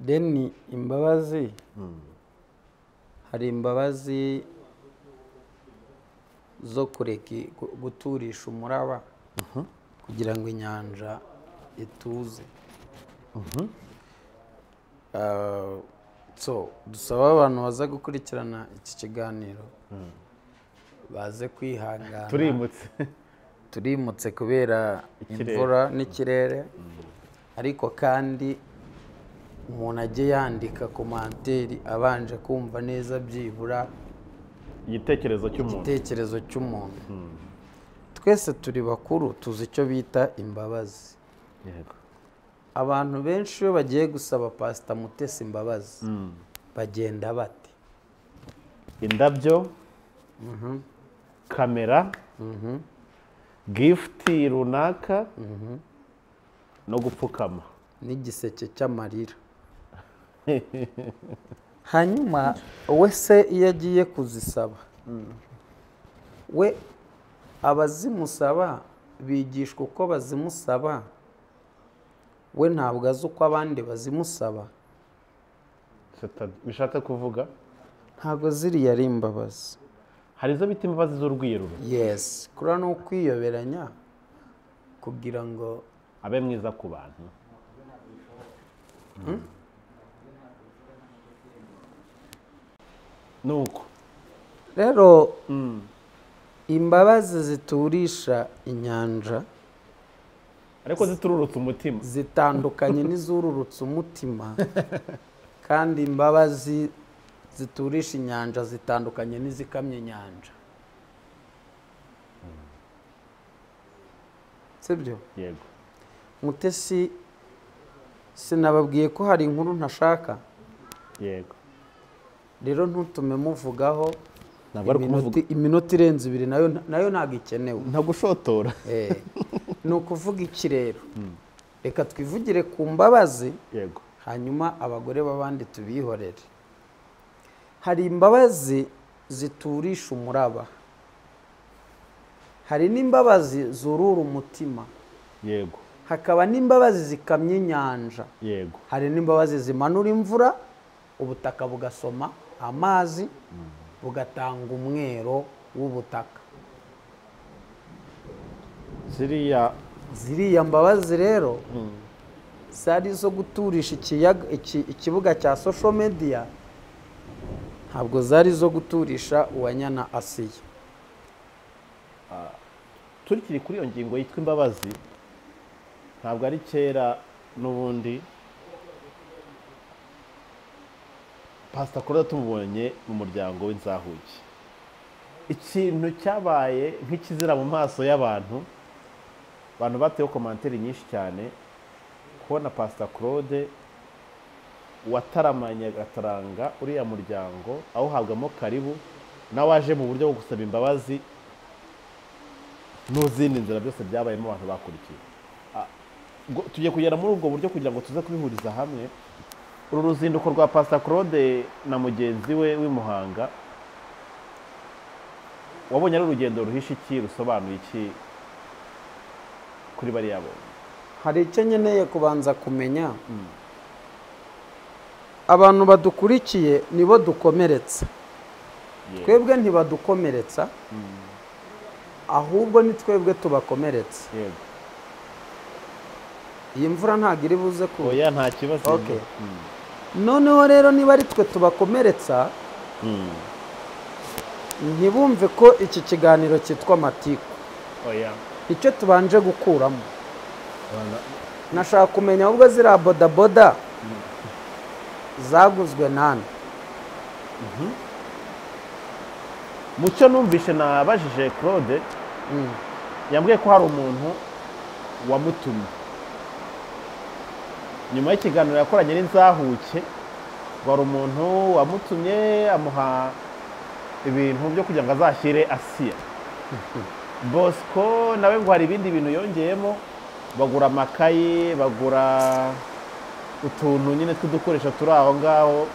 deni imbabazi hari imbabazi zo kureka guturisha umuraba kugira ngo inyanja ituze. So dusaba abantu baza gukurikirana iki kiganiro baze kwihangana, turimutse kubera imvura n'ikirere, ariko kandi umuntu ajye yandika komanteri abanje kumva neza byibura igitekerezo cy'umuntu. Twese turi bakuru tuzi icyo bita imbabazi. Abantu benshi iyo bagiye gusaba Pastor Mutesi imbabazi bagenda bate? Indabyo, kamera, gift runaka, no gupfukama n'igiseke cy'amarira. Hanyuma we se iyo agiye kuzisaba, we abazimusaba bigishwa uko bazimusaba, we ntabwo azi uko abandi bazimusaba. Bishatse kuvuga ntabwo ziriya ari imbabazi. hari izo bita imbabazi z'urwiyeruro. Yes, kura no kwiyoberanya kugira ngo abe mwiza ku bantu. Nuko rero imbabazi ziturisha inyanja ariko zitururutse umutima zitandukanye n'izururutse umutima, kandi imbabazi ziturisha inyanja zitandukanye n'izikamye inyanja. Sibyo? Yego. Mutesi sinababwiye ko hari inkuru ntashaka. Yego. Rero ntutume muvugaho iminota irenze 2 nayo ntabwo ikenewe. Ntagushotora. Ni ukuvuga iki rero? Reka twivugire ku mbabazi. Yego. Hanyuma abagore b'abandi tubihorere. Hari imbabazi ziturisha umuraba, hari n'imbabazi zurura umutima. Yego. Hakaba n'imbabazi zikamya inyanja. Yego. Hari n'imbabazi zimanura imvura, ubutaka bugasoma amazi, bugatanga umwero w'ubutaka. Ziriya mbabazi rero zari zo guturisha ikibuga cya social media, ntabwo zari zo guturisha Uwanyana Asiya. Turikiri kuri iyo ngingo yitwa imbabazi, ntabwo ari kera n'ubundi Pastor Claude tumubonye mu muryango w'inzahuki. Ikintu cyabaye nk'ikizira mu maso y'abantu, abantu bateyeho komanteri nyinshi cyane, kubona Pastor Claude wataramanye agataranga uriya muryango awuhabwamo karibu, nawe waje mu buryo bwo gusaba imbabazi n'izindi nzira byose byabayemo abantu bakurikiye. Tugiye kugera muri ubwo buryo kugira ngo tuze kubihuriza hamwe. Uru ruzinduko rwa Pastor Claude na mugenzi we w'imuhanga, wabonye ari urugendo ruhisha iki, rusobanuye iki kuri bariya bo? Hari icyo nkeneye kubanza kumenya. Abantu badukurikiye nibo dukomeretsa. Twebwe ntibadukomeretsa, ahubwo ni twebwe tubakomeretsa. Yego. Iyi mvura ntabwo iri buze ku. Oya, nta kibazo. Okay. Noneho rero niba ari twe tubakomeretsa, ntibumve ko iki kiganiro cyitwa amatiku. Oya. Icyo tubanje gukuramo, nashaka kumenya ubwo ziriya bodaboda zaguzwe nande. Mucyo numvishe nabajije Claude, yambwiye ko hari umuntu wamutumye nyuma y'ikiganiro yakoranye n'inzahuke. Wari umuntu wamutumye amuha ibintu byo kugira ngo azashyire Asiya. Bosco nawe ngo hari ibindi bintu yongeyemo, bagura amakayi, bagura utuntu nyine tw'udukoresho turi aho ngaho,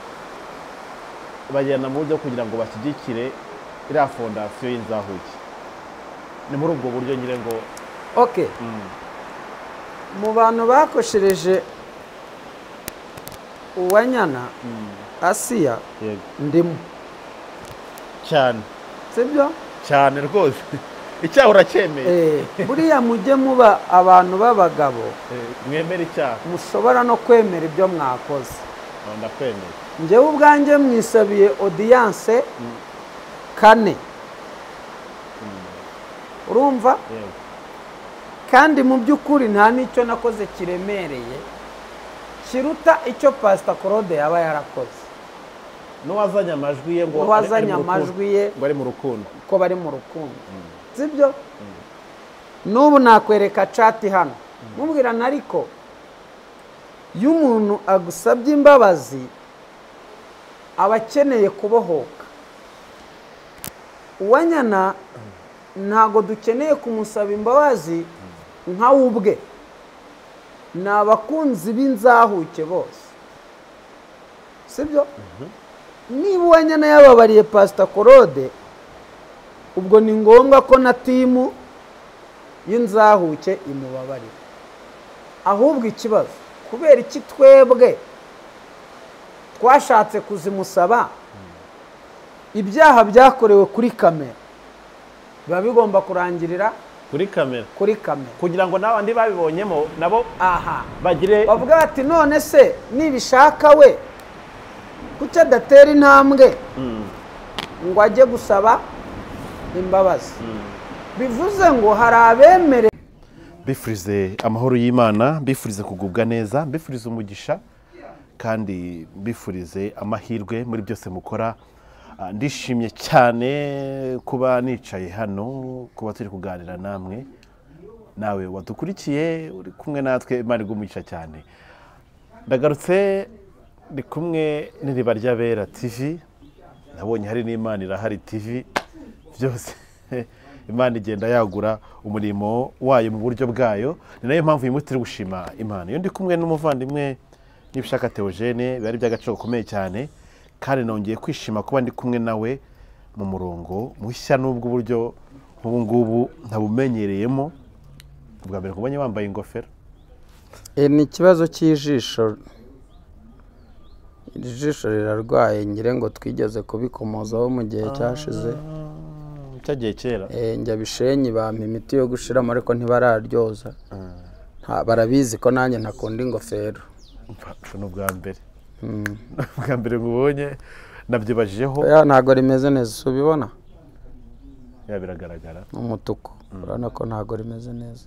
bagenda mu buryo kugira ngo bashyigikire iriya fondasiyo y'inzahuke. Ni muri ubwo buryo nyine ngo mu bantu bakoshereje Uwanyana Asiya ndimo cyane sibyo cyane rwose icyaha uracyemeye buriya mujye muba abantu b'abagabo mwemera icyaha mushobora no kwemera ibyo mwakoze ndakwemera njyewe ubwanjye mwisabiye audience 4 urumva kandi mu by'ukuri nta n'icyo nakoze kiremereye kiruta icyo Pastor Claude yaba yarakoze n'uwazanye amajwi ye ngo bari mu rukundo ko bari mu rukundo sibyo n'ubu nakwereka chat hano mubwirana ariko iyo umuntu agusabye imbabazi aba akeneye kubohoka. Uwanyana ntago dukeneye kumusaba imbabazi nka ubwe ni abakunzi b'inzahuke bose sibyo niba Uwanyana yababariye Pastor Claude ubwo ni ngombwa ko na timu y'inzahuke imubabarira. Ahubwo ikibazo kubera iki twebwe twashatse kuzimusaba ibyaha byakorewe kuri kamera biba bigomba kurangirira kuri kamera kugira ngo n'abandi babibonyemo nabo bagire bavuga bati none se nibishaka we kuki adatera intambwe ngo ajye gusaba imbabazi. Bivuze ngo hari abemere bifurize amahoro y'Imana, bifurize kugubwa neza, bifurize umugisha kandi bifurize amahirwe muri byose mukora. Ndishimye cyane kuba nicaye hano, kuba turi kuganira namwe, nawe wadukurikiye uri kumwe natwe, Imana igumugisha cyane. Ndagarutse ndi kumwe n'Iriba ry'Abera TV, nabonye hari n'Imana irahari TV, byose Imana igenda yagura umurimo wayo mu buryo bwayo. Ni nayo mpamvu yimutira gushima Imana. Iyo ndi kumwe n'umuvandimwe Nibishaka Theogene, bari by'agaciro gakomeye cyane, kandi nongeye kwishima kuba ndi kumwe nawe mu murongo mushya n'ubwo buryo ubu ngubu ntabumenyereyemo. Ubwa mbere kubonye wambaye ingofero ni ikibazo cy'ijisho. Ijisho rirarwaye, ngire ngo twigeze kubikomozaho mu gihe cyashize, cyagiye kera. Njya Bishenyi bampa imiti yo gushiramo ariko ntibararyoza. Barabizi ko nanjye ntakunda ingofero. N'ubwa mbere ubwa mbere ngubonye nabyibajijeho. Ntago rimeze neza, ubibona biragaragara umutuku, urabona ko ntago rimeze neza.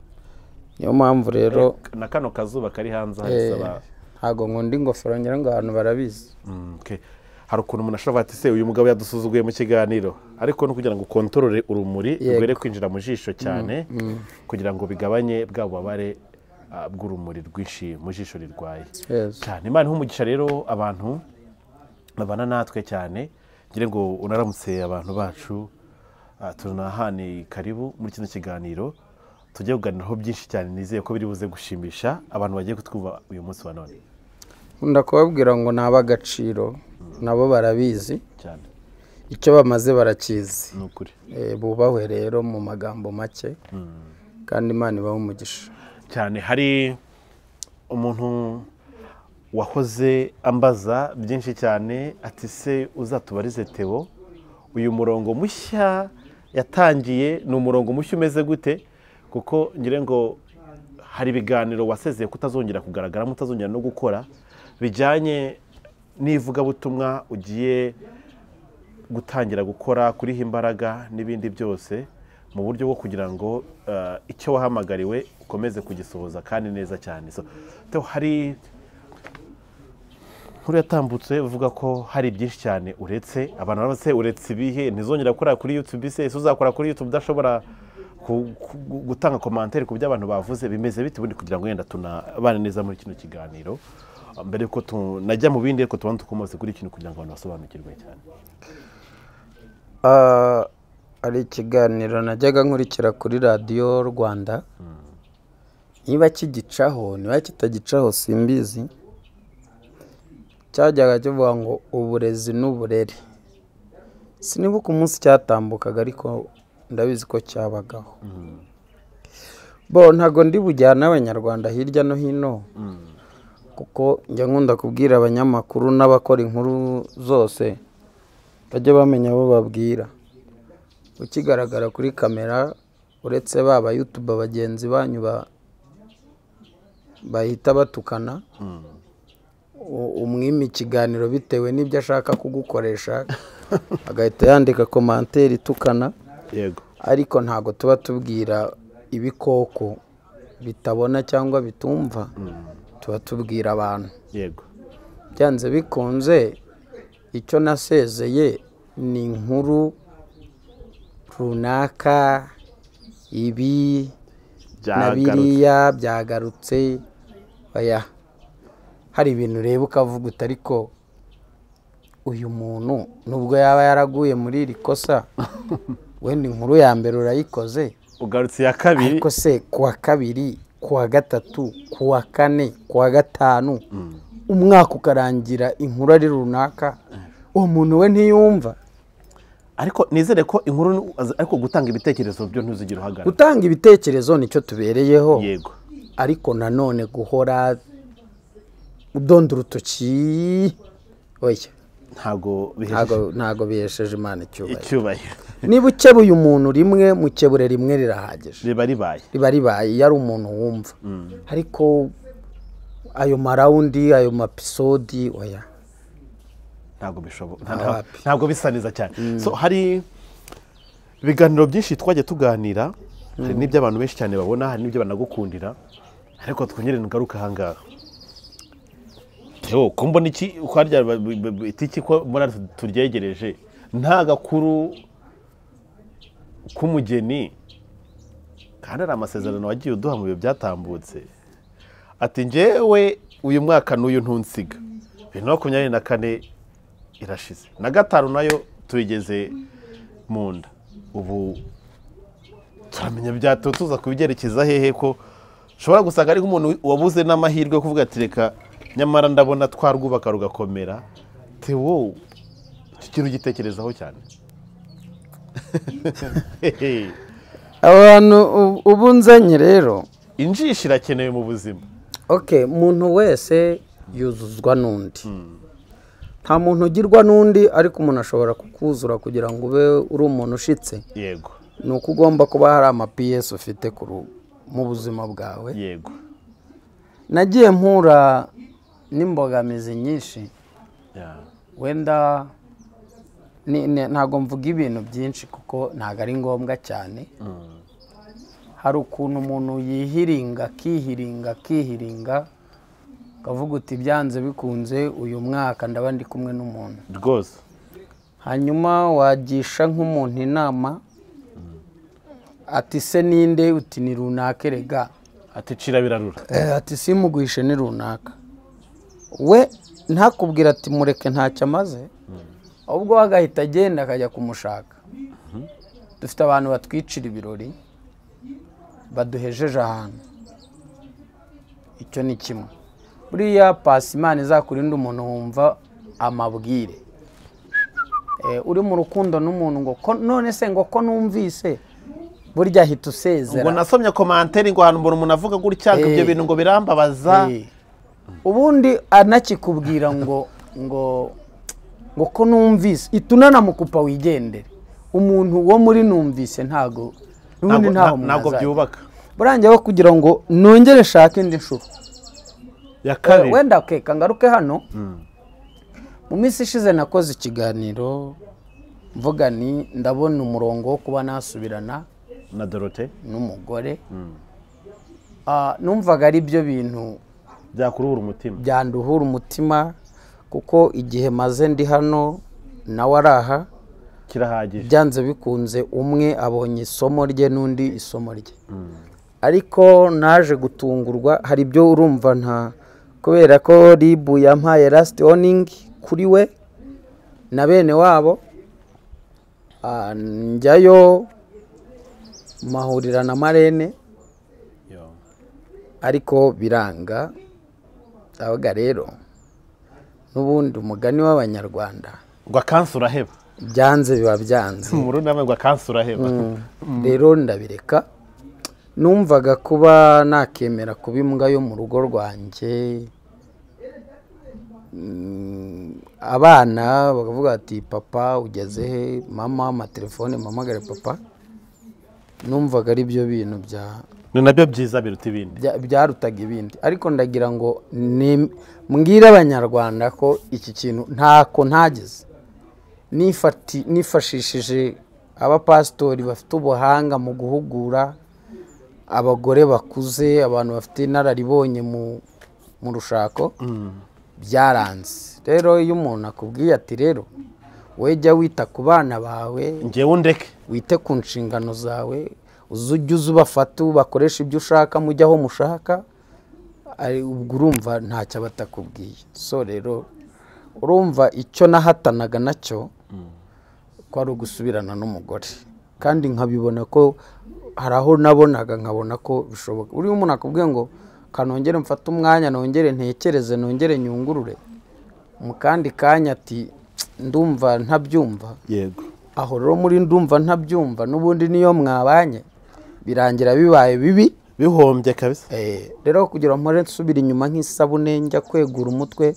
Niyo mpamvu rero na kano kazuba kari hanze hasaba ntago nkunda ingofero, ngira ngo abantu barabizi. Hari ukuntu umuntu ashobora ati se uyu mugabo yadusuzuguye mu kiganiro, ariko no kugira ngo kontrole urumuri rwere kwinjira mu jisho cyane kugira ngo bigabanye bwa bubabare bw'urumuri rwinshi mu jisho rirwaye cyane. Imana ihumugisha rero abantu babana natwe cyane, ngire ngo unaramutse abantu bacu. Tunahani karibu muri kino kiganiro, tujye kuganiraho byinshi cyane, nizeye ko biri buze gushimisha abantu bagiye kutwumva uyu munsi wa none. Nkunda kubabwira ngo naba agaciro, nabo barabizi cyane, icyo bamaze barakizi. Nukuri bubahwe rero mu magambo make, kandi Imana ibahe umugisha cyane. Hari umuntu wahoze ambaza byinshi cyane ati se uzatubarize Theo, uyu murongo mushya yatangiye ni umurongo mushya umeze gute? Kuko ngire ngo hari ibiganiro wasezeye kutazongera kugaragara, mutazongera no gukora bijyanye n'ivugabutumwa ugiye gutangira gukora, kuriha imbaraga n'ibindi byose, mu buryo bwo kugira ngo icyo wahamagariwe ukomeze kugisohoza kandi neza cyane. So hari nkuru yatambutse uvuga ko hari byinshi cyane uretse abantu bose, uretse ibihe ntizongera gukora kuri YouTube. Se uzakora kuri YouTube udashobora gutanga commentaire ku by'abantu bavuze, bimeze bite ubundi kugira ngo yenda tunabane neza muri kino kiganiro mbere ko tunajya mu bindi, ariko tubone tukomose kuri ikintu kugira ngo abantu basobanukirwe cyane. Ari ikiganiro najyaga nkurikira kuri Radio Rwanda, niba kigicaho niba kitagicaho simbizi, cyajyaga kivuga ngo uburezi n'uburere. Sinibuka umunsi cyatambukaga ariko ndabizi ko cyabagaho. Ntago ndi bujyana abanyarwanda hirya no hino kuko njya nkunda kubwira abanyamakuru n'abakora inkuru zose bajya bamenya abo babwira. Ukigaragara kuri kamera uretse baba YouTube bagenzi banyu bahita batukana, umwima ikiganiro bitewe n'ibyo ashaka kugukoresha agahita yandika commentaire itukana. Yego. Ariko ntago tuba tubwira ibikoko bitabona cyangwa bitumva, tuba tubwira abantu. Yego. Byanze bikunze icyo nasezeye ni inkuru runaka, ibi na biriya byagarutse. Oya, hari ibintu ureba ukavuga uti ariko uyu muntu nubwo yaba yaraguye muri iri kosa wenda inkuru ya mbere urayikoze, ugarutse ya kabiri, ariko se kuwa kabiri, kuwa gatatu, kuwa kane, kuwa gatanu umwaka ukarangira inkuru ari runaka, uwo muntu we ntiyumva. Ariko nizere ko inkuru ariko gutanga ibitekerezo byo ntuzigira uhagarara. Gutanga ibitekerezo nicyo tubereyeho. Yego. Ariko nanone guhora udonda urutoki, oya, ntago bihesheje Imana icyubahiro. Niba ukebuye umuntu rimwe, mukebure rimwe rirahagije, riba ribaye yari umuntu wumva. Ariko ayo marawundi, ayo mapisodi, oya, ntago bishoboka, ntago bisa neza cyane. So hari ibiganiro byinshi twajya tuganira, hari n'ibyo abantu benshi cyane babona, hari n'ibyo banagukundira, ariko twongere ngaruka ahangaha. Yo kumbona iki ukwarya itiki ko muri turyegereje nta gakuru k'umugeni kandi ari amasezerano wagiye uduha mu bihe byatambutse. Ati njyewe uyu mwaka n'uyu ntunsiga, 2024 irashize, na gatanu nayo tuyigeze mu nda. Ubu turamenya byatutuza kubigerekeza hehe ko ushobora gusanga ari nk'umuntu wabuze n'amahirwe yo kuvuga ati reka nyamara ndabona twarwubaka rugakomera. Tewo iki kintu gitekerezaho cyane. Abantu ubu nzanye rero injishi irakenewe mu buzima. Okay, umuntu wese yuzuzwa n'undi. Nta muntu ugirwa n'undi, ariko umuntu ashobora kukuzura kugira ngo ube uri umuntu ushitse. Yego. Nuko ugomba kuba hari ama-PS ufite mu buzima bwawe. Yego. Nagiye mpura n'imbogamizi nyinshi. Wenda ntago mvuga ibintu byinshi kuko ntago ari ngombwa cyane. Hari ukuntu umuntu yihiringa kavuga uti byanze bikunze uyu mwaka ndaba ndi kumwe n'umuntu rwose, hanyuma wagisha nk'umuntu inama ati se ninde, uti ni runaka rega, ati cira birarura, ati simuguhishe ni runaka. We ntakubwira ati mureke ntacyo amaze, ahubwo agahita agenda akajya kumushaka. Dufite abantu batwicira ibirori baduhejeje ahantu, icyo ni kimwe. Buriya pasi Imana izakurinda umuntu wumva amabwire. Uri mu rukundo n'umuntu ngo none se ngo ko numvise, burya hita usezera. Ngo nasomye commentaire ngo ahantu umuntu avuga gutya ngo ibyo bintu ngo birambabaza. Ubundi anakikubwira ngo ko numvise, itunana mukupa wigendere. Umuntu wo muri numvise ntago nubundi ntago byubaka. Burangiye kugira ngo nongere shaka indi nshuro ya kabiri. Wenda kangaruke hano. Mu minsi ishize nakoze ikiganiro mvuga ni ndabona umurongo wo kuba nasubirana na Dorothée n'umugore. Numvaga ari byo bintu byakuruhura umutima, byanduhura umutima, kuko igihe maze ndi hano nawe araha kirahagije. Byanze bikunze umwe abonye isomo rye n'undi isomo rye. Ariko naje gutungurwa, hari ibyo urumva nta, kubera ko Ribu yampaye last warning kuri we na bene wabo. Njyayo mahurira na Marene, ariko biranga. Abaga rero n'ubundi umugani w'Abanyarwanda ngo akansura heba, byanze biba byanze. Mu runama ngo akansura heba. Rero ndabireka. Numvaga kuba nakemera kuba imbwa yo mu rugo rwanjye abana bakavuga ati papa ugeze he, mama amatelefone mpamagare papa, numvaga ari byo bintu ni nabyo byiza biruta ibindi, byarutaga ibindi. Ariko ndagira ngo mbwire abanyarwanda ko iki kintu ntako ntageze, nifashishije abapasitori bafite ubuhanga mu guhugura abagore bakuze, abantu bafite inararibonye mu rushako, byaranze. Rero iyo umuntu akubwiye ati rero wowe jya wita ku bana bawe, njyewe undeke, wite ku nshingano zawe, ujye ubafata ubakoresha ibyo ushaka, mujye aho mushaka, ubwo urumva ntacyo batakubwiye. So rero urumva icyo nahatanaga nacyo ko ari ugusubirana n'umugore, kandi nkabibona ko hari aho nabonaga nkabona ko bishoboka. Uriya umuntu akubwiye ngo kanongere mfate umwanya nongere ntekereze nongere nyungurure, mu kandi kanya ati ndumva ntabyumva. Yego, aho rero muri ndumva ntabyumva n'ubundi niyo mwabanye birangira bibaye bibi, bihombye kabisa. Rero kugira ngo nsubire inyuma nk'isabune njya kwegura umutwe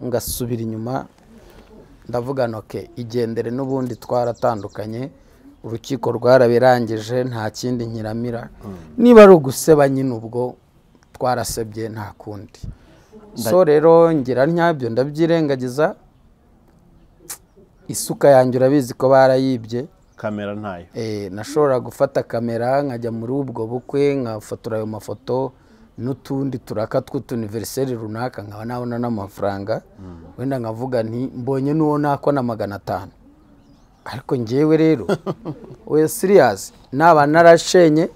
ngasubira inyuma, ndavuga noke igendere, n'ubundi twaratandukanye, urukiko rwarabirangije, nta kindi nkiramira. Niba ari uguseba nyine ubwo twarasebye nta kundi. So rero ngira ntyabyo ndabyirengagiza, isuka yanjye urabizi ko barayibye, kamera ntayo. Nashobora gufata kamera nkajya muri ubwo bukwe nkafotora ayo mafoto n'utundi turaka tw'utuniveriseri runaka, nkaba nabona n'amafaranga, wenda nkavuga nti mbonye n'uwo nako na 500. Ariko njyewe rero we serious, naba narashenye,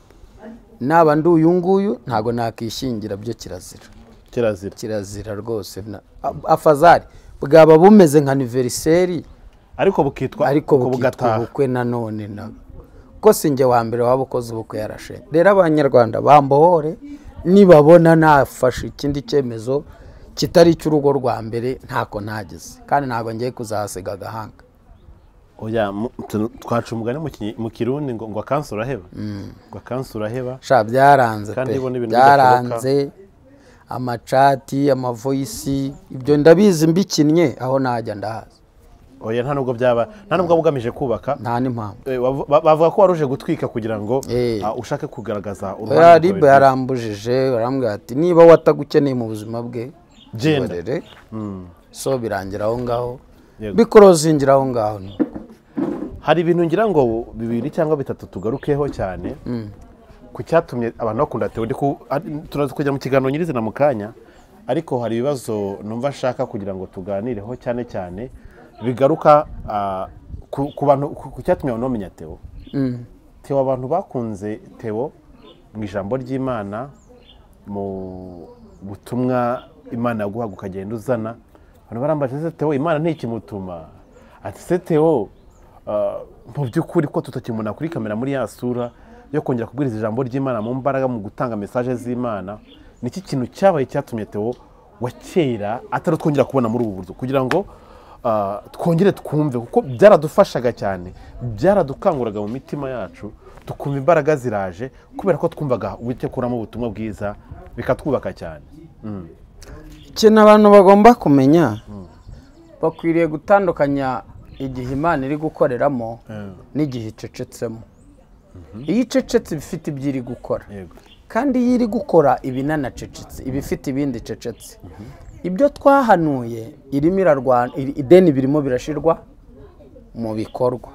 naba ndi uyu nguyu, ntago nakishingira, byo kirazira rwose. Afazari bwaba bumeze nka anniversary, ariko bukitwa ubukwe nanone ko sinjye wa mbere wabukoze ubukwe yarashe. Rero abanyarwanda bambohore, nibabona nafashe ikindi cyemezo kitari cy'urugo rwa mbere ntako ntageze, kandi ntago ngiye kuzahasiga agahanga. Oya, twaca umugani mu Kirundi ngo akansura heba, ngo akansura heba. Sha byaranze pe, byaranze. Amacati, amavoisi, ibyo ndabizi mbikinnye aho najya ndahaza. Oya, nta nubwo byaba, nta nubwo bugamije kubaka, nta n'impamvu. Bavuga ko waruje gutwika kugira ngo ushake kugaragaza uruhare. Ribe yarambujije, barambwira ati niba watagukeneye mu buzima bwe genda. So birangira aho ngaho, bikorozingira aho ngaho. Hari ibintu ngira ngo 2 cyangwa 3 tugarukeho cyane ku cyatumye abantu bakunda Theo. Turaza kujya mu kiganiro nyirizina mu kanya, ariko hari ibibazo numva nshaka kugira ngo tuganireho cyane cyane bigaruka ku bantu, ku cyatumye abantu bamenya Theo. Theo, abantu bakunze Theo mu ijambo ry'Imana, mu butumwa Imana yaguha ukagenda uzana, abantu barambaje se Theo Imana ntikimutuma, ati se Theo mu by'ukuri ko tutakimuna kuri kamera muri ya sura yo kongera kubwiriza ijambo ry'Imana mu mbaraga, mu gutanga message z'Imana, niki kintu cyabaye cyatumye Theo wa kera atari twongera kubona muri ubu buryo, kugira ngo twongere twumve, kuko byaradufashaga cyane, byaradukanguraga mu mitima yacu, tukumva imbaraga ziraje kubera ko twumvaga ubitekuramo ubutumwa bwiza, bikatwubaka cyane. Ikintu abantu bagomba kumenya, bakwiriye gutandukanya igihe Imana iri gukoreramo n'igihe icecetsemo. Iyo icecetse bifite ibyo iri gukora, kandi iyo iri gukora ibinanacecetse, ibifite ibindi cecetse. Ibyo twahanuye irimo irarwana, ideni birimo birashirwa mu bikorwa.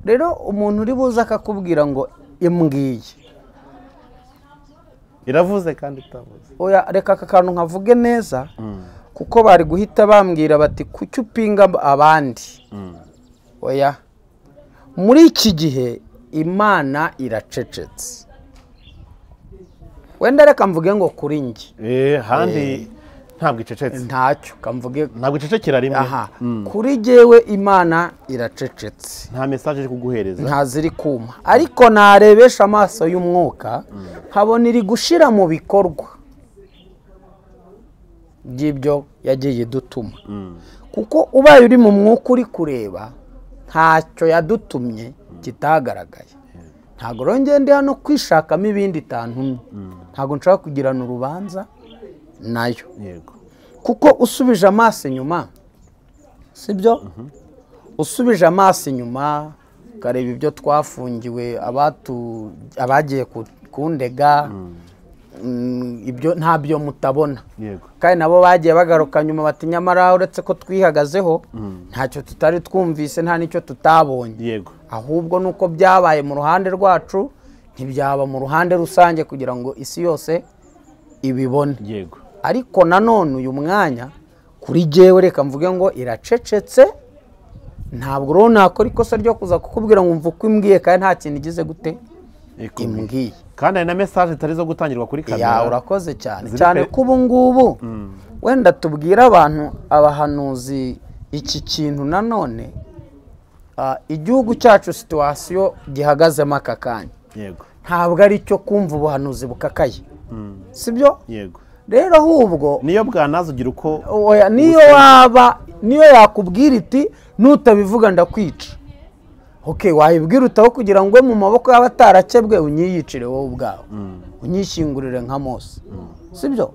Rero umuntu uri buza akakubwira ngo imbwiye iravuze kandi itavuze, oya reka aka kantu nkavuge neza, kuko bari guhita bambwira bati kuki upinga abandi. Oya, muri iki gihe Imana iracecetse. Wenda reka mvuge ngo kuri njye, handi ntabwo icecetse, ntacyo kamvuge, ntabwo icecekera rimwe. Kuri jewe Imana iracecetse, nta message iri kuguhereza, nta ziri kuma, ariko narebesha amaso y'umwuka nkabona iri gushira mu bikorwa by'ibyo yagiye dutuma. Kuko ubaye uri mu mwuka uri kureba, ntacyo yadutumye kitagaragaye. Ntago rongeye ndi hano kwishakamo ibindi tantumye, ntago nshaka kugirana urubanza nayo. Yego, kuko usubije amaso inyuma sibyo usubije amaso inyuma ukareba ibyo twafungiwe abagiye kundega ibyo ntabyo mutabona kandi nabo bagiye bagaruka nyuma bati nyamara uretse ko twihagazeho ntacyo tutari twumvise nta n'icyo tutabonye ahubwo nuko byabaye mu ruhande rwacu ntibyaba mu ruhande rusange kugira ngo isi yose ibibone ariko nanone uyu mwanya kuri jyewe reka mvuge ngo iracecetse ntabwo rero nakora ikosa ryo kuza kukubwira ngo mva uko imbwiye kandi nta kintu igize gute imbwiye kandi hari na mesaje itari zo gutangirwa kuri kamera urakoze cyane cyane ko ubu ngubu wenda tubwira abantu abahanuzi iki kintu nanone igihugu cyacu situwasiyo gihagazemo aka kanya ntabwo ari cyo kumva ubuhanuzi bukakaye sibyo rero ahubwo niyo bwanaza ugira uko niyo yakubwira iti nutabivuga ndakwica wayibwira utaho kugira ngo mu maboko y'abatarakebwe unyiyicire wowe ubwawe unyishyingurire nka Mose sibyo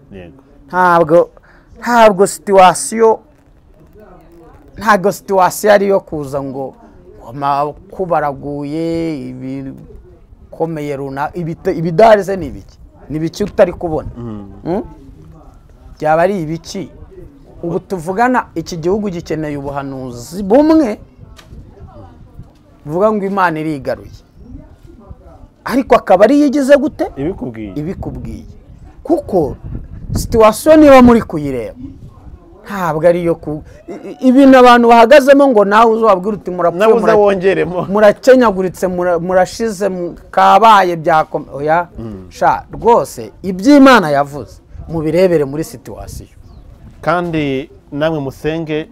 ntabwo situwasiyo ariyo kuza ngo kubaraguye ibikomeye runaka ibidarize ni ibiki ni ibiki utari kubona byaba ari ibiki ubu tuvugana iki gihugu gikeneye ubuhanuzi bumwe buvuga ngo Imana irigaruye ariko akaba ari yigize gute ibikubwiye kuko situwasiyo niba muri kuyireba ntabwo ariyo ibintu abantu bahagazemo ngo nawe uzababwira uti murapfuye murakenyaguritse murashize kabaye byakomeye rwose iby'Imana yavuze mubirebere muri situwasiyo kandi namwe musenge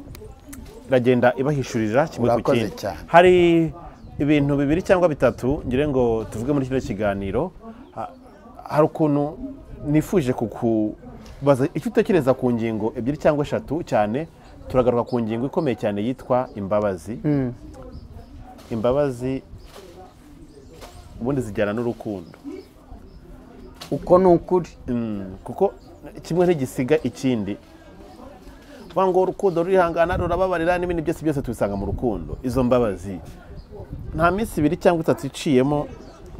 iragenda ibahishurira kimwe ku kindi hari ibintu bibiri cyangwa bitatu ngire ngo tuvuge muri kino kiganiro hari ukuntu nifuje kukubaza icyo utekereza ku ngingo ebyiri cyangwa eshatu cyane turagaruka ku ngingo ikomeye cyane yitwa imbabazi imbabazi ubundi zijyana n'urukundo uko ni ukuri kuko kimwe ntigisiga ikindi ngo urukundo rurihangana rurababarira n'ibindi byose tubisanga mu rukundo izo mbabazi nta minsi ibiri cyangwa itatu iciyemo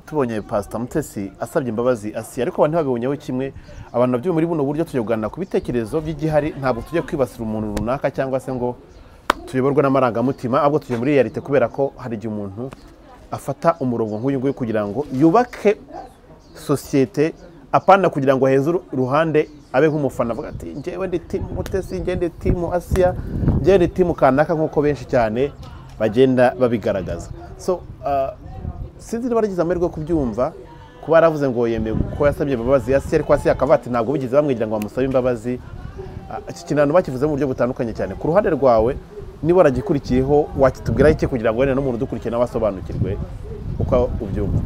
tubonye Pastor Mutesi asabye imbabazi Asiya ariko abantu ntibabibonyeho kimwe abantu nabyo muri buno buryo tujya kuganira ku bitekerezo by'igihari ntabwo tujya kwibasira umuntu runaka cyangwa se ngo tuyoborwe n'amarangamutima ahubwo tujya muri realite kubera ko hari igihe umuntu afata umurongo nk'uyu nguyu kugira ngo yubake sosiyete apana kugira ngo aheze uruhande abe nk'umufana avuga ati njyewe ndi timu Mutesi njyewe ndi timu Asiya njyewe ndi timu kanaka nk'uko benshi cyane bagenda babigaragaza so sinzi niba aragize amahirwe yo kubyumva kuba yaravuze ngo yemeye ko yasabye imbabazi Asiya ariko Asiya akavuga ati ntabwo bigeze bamwigira ngo bamusabe imbabazi iki kintu bakivuze mu buryo butandukanye cyane ku ruhande rwawe niba waragikurikiyeho wakitubwiraho iki kugira ngo wenda n'umuntu udukurikiye nawe asobanukirwe uko ubyumva